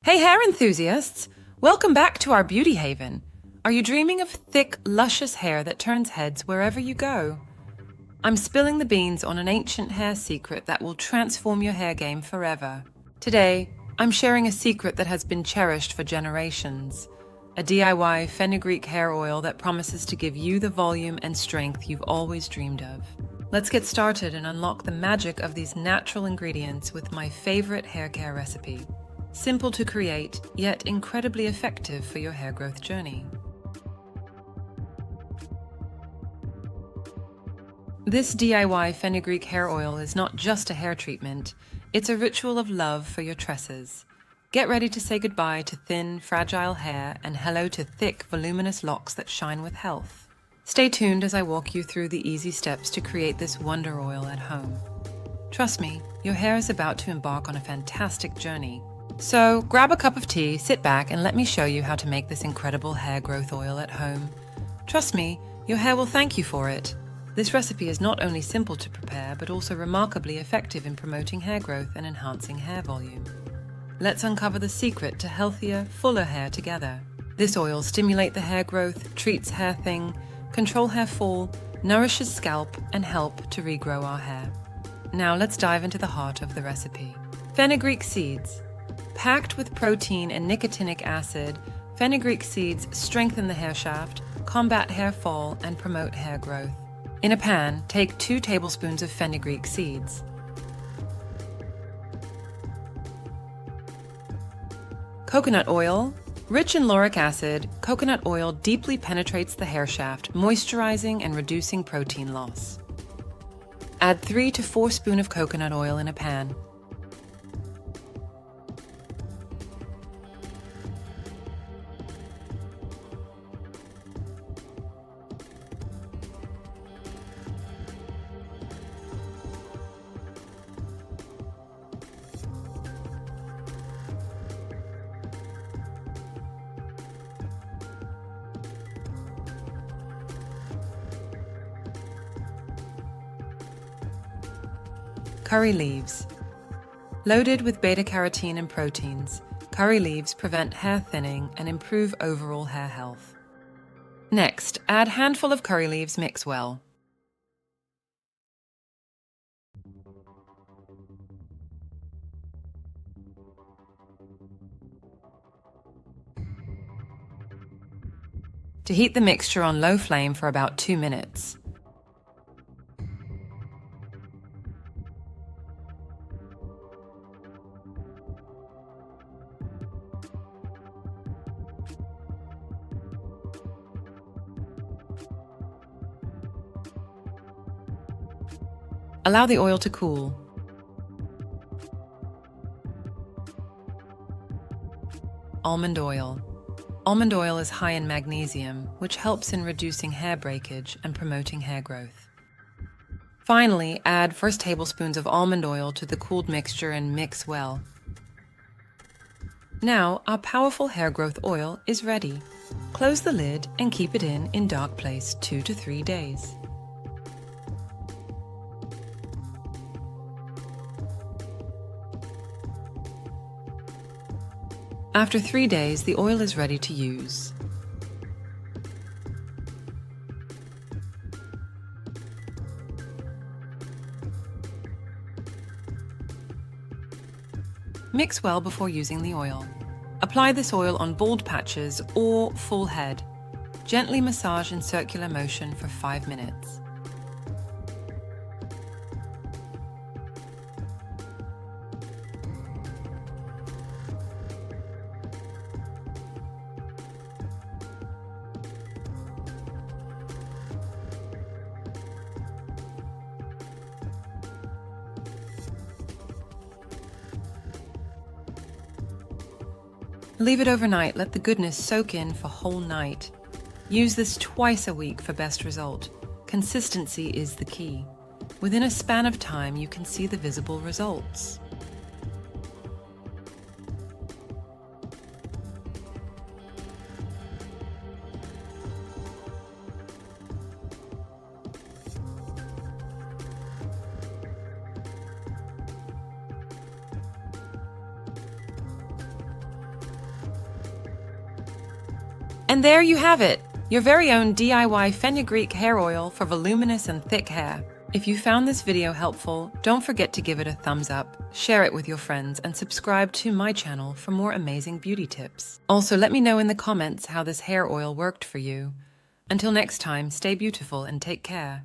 Hey hair enthusiasts! Welcome back to our beauty haven. Are you dreaming of thick, luscious hair that turns heads wherever you go? I'm spilling the beans on an ancient hair secret that will transform your hair game forever. Today, I'm sharing a secret that has been cherished for generations. A DIY fenugreek hair oil that promises to give you the volume and strength you've always dreamed of. Let's get started and unlock the magic of these natural ingredients with my favorite hair care recipe. Simple to create, yet incredibly effective for your hair growth journey. This DIY fenugreek hair oil is not just a hair treatment, it's a ritual of love for your tresses. Get ready to say goodbye to thin, fragile hair and hello to thick, voluminous locks that shine with health. Stay tuned as I walk you through the easy steps to create this wonder oil at home. Trust me, your hair is about to embark on a fantastic journey. So grab a cup of tea, sit back, and let me show you how to make this incredible hair growth oil at home. Trust me, your hair will thank you for it. This recipe is not only simple to prepare, but also remarkably effective in promoting hair growth and enhancing hair volume. Let's uncover the secret to healthier, fuller hair together. This oil stimulates the hair growth, treats hair thinning, control hair fall, nourishes scalp, and help to regrow our hair. Now let's dive into the heart of the recipe. Fenugreek seeds. Packed with protein and nicotinic acid, fenugreek seeds strengthen the hair shaft, combat hair fall, and promote hair growth. In a pan, take 2 tablespoons of fenugreek seeds. Coconut oil. Rich in lauric acid, coconut oil deeply penetrates the hair shaft, moisturizing and reducing protein loss. Add 3 to 4 spoons of coconut oil in a pan. Curry leaves. Loaded with beta-carotene and proteins, curry leaves prevent hair thinning and improve overall hair health. Next, add handful of curry leaves, mix well. To heat the mixture on low flame for about 2 minutes. Allow the oil to cool. Almond oil. Almond oil is high in magnesium, which helps in reducing hair breakage and promoting hair growth. Finally, add 1 tablespoons of almond oil to the cooled mixture and mix well. Now, our powerful hair growth oil is ready. Close the lid and keep it in dark place 2 to 3 days. After 3 days, the oil is ready to use. Mix well before using the oil. Apply this oil on bald patches or full head. Gently massage in circular motion for 5 minutes. Leave it overnight, let the goodness soak in for whole night. Use this twice a week for best result. Consistency is the key. Within a span of time, you can see the visible results. And there you have it, your very own DIY fenugreek hair oil for voluminous and thick hair. If you found this video helpful, don't forget to give it a thumbs up, share it with your friends, and subscribe to my channel for more amazing beauty tips. Also, let me know in the comments how this hair oil worked for you. Until next time, stay beautiful and take care.